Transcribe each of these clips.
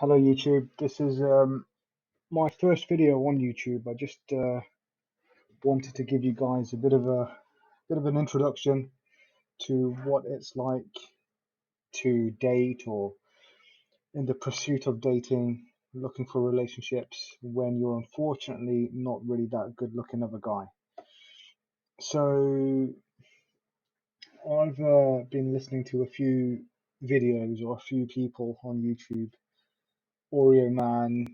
Hello YouTube. This is my first video on YouTube. I just wanted to give you guys a bit of an introduction to what it's like to date or in the pursuit of dating, looking for relationships when you're unfortunately not really that good looking of a guy. So I've been listening to a few videos or a few people on YouTube. Oreo Man,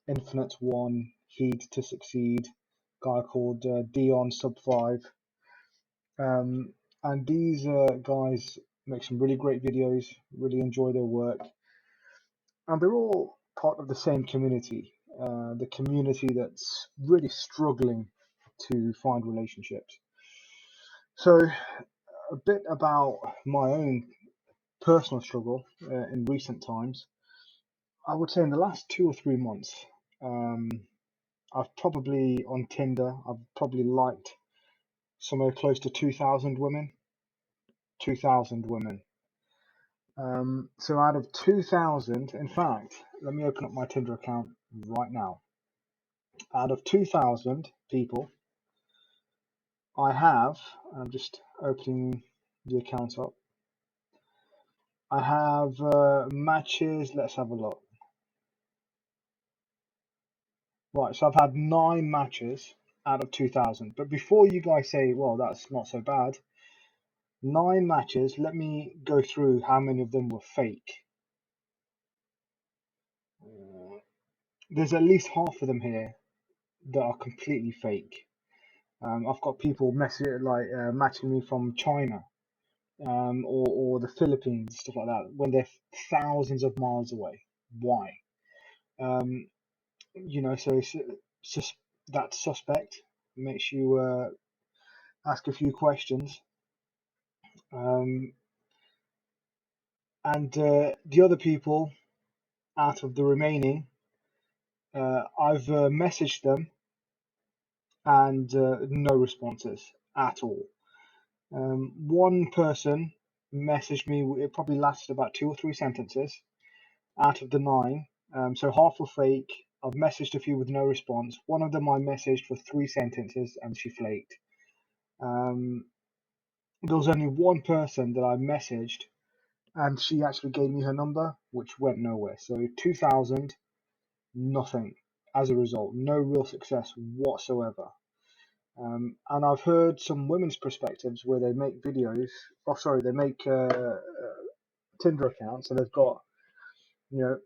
Infinite One, Heed to Succeed, guy called Dion Sub 5. And these guys make some really great videos, really enjoy their work, and they're all part of the same community, the community that's really struggling to find relationships. So, a bit about my own personal struggle in recent times. I would say in the last 2 or 3 months, um, I've probably on Tinder, I've probably liked somewhere close to 2,000 women. 2,000 women. So out of 2,000, in fact, let me open up my Tinder account right now. Out of 2,000 people, I'm just opening the account up. I have matches, let's have a look. Right, so I've had 9 matches out of 2,000. But before you guys say, well, that's not so bad, 9 matches, let me go through how many of them were fake. There's at least half of them here that are completely fake. I've got people matching me from China, or the Philippines, stuff like that, when they're thousands of miles away. Why? Um, so that suspect makes you ask a few questions. Um, and the other people, out of the remaining, I've messaged them and no responses at all. One person messaged me, it probably lasted about 2 or 3 sentences out of the 9. So half were fake. I've messaged a few with no response. One of them I messaged for 3 sentences and she flaked. There was only one person that I messaged and she actually gave me her number, which went nowhere. So 2,000, nothing as a result, no real success whatsoever. And I've heard some women's perspectives where they make videos, they make Tinder accounts, and they've got, you know,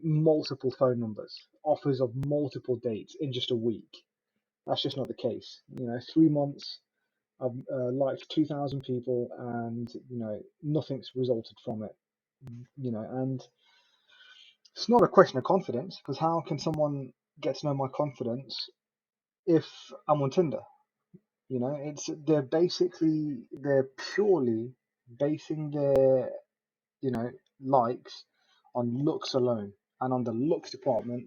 multiple phone numbers, offers of multiple dates in just a week. That's just not the case. 3 months, I've liked 2,000 people, and nothing's resulted from it. And it's not a question of confidence, because how can someone get to know my confidence if I'm on Tinder? They're purely basing their, likes on looks alone. And on the looks department,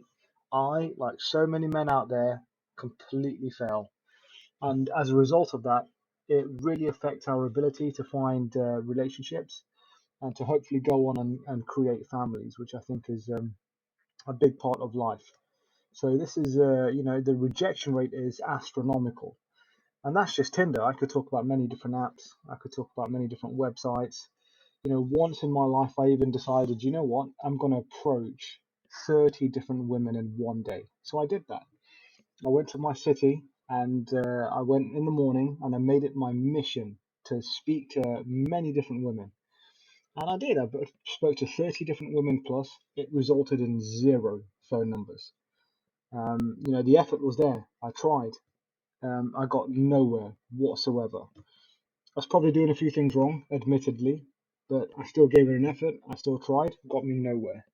I, like so many men out there, completely fail. And as a result of that, it really affects our ability to find relationships and to hopefully go on and create families, which I think is a big part of life. So this is, the rejection rate is astronomical. And that's just Tinder. I could talk about many different apps. I could talk about many different websites. Once in my life, I even decided, you know what, I'm going to approach 30 different women in one day. So I did that. I went to my city and I went in the morning and I made it my mission to speak to many different women. And I did. I spoke to 30 different women plus. It resulted in 0 phone numbers. The effort was there. I tried. I got nowhere whatsoever. I was probably doing a few things wrong, admittedly, but I still gave it an effort. I still tried. Got me nowhere.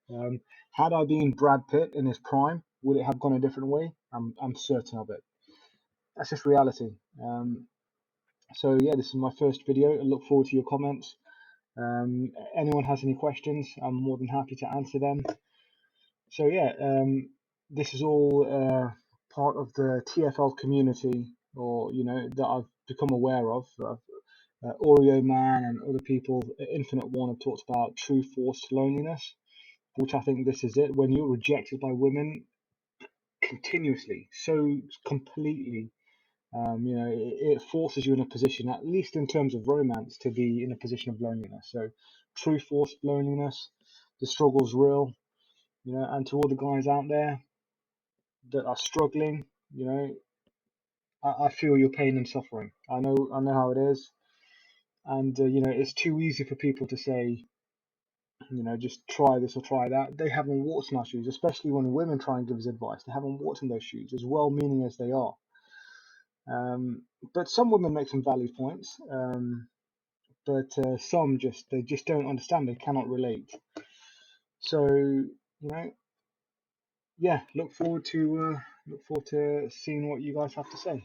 Had I been Brad Pitt in his prime, would it have gone a different way? I'm certain of it. That's just reality. So yeah, this is my first video. I look forward to your comments. Anyone has any questions, I'm more than happy to answer them. So yeah, this is all part of the TFL community, or that I've become aware of. Oreo Man and other people, Infinite One, have talked about true forced loneliness. which I think this is it. When you're rejected by women continuously, so completely, it forces you in a position, at least in terms of romance, to be in a position of loneliness. So, true forced loneliness, the struggle's real, and to all the guys out there that are struggling, you know, I feel your pain and suffering. I know how it is, and it's too easy for people to say, just try this or try that. They haven't walked in our shoes, especially when women try and give us advice. They haven't walked in those shoes, as well-meaning as they are. But some women make some valid points, but some they just don't understand. They cannot relate. So yeah, look forward to seeing what you guys have to say.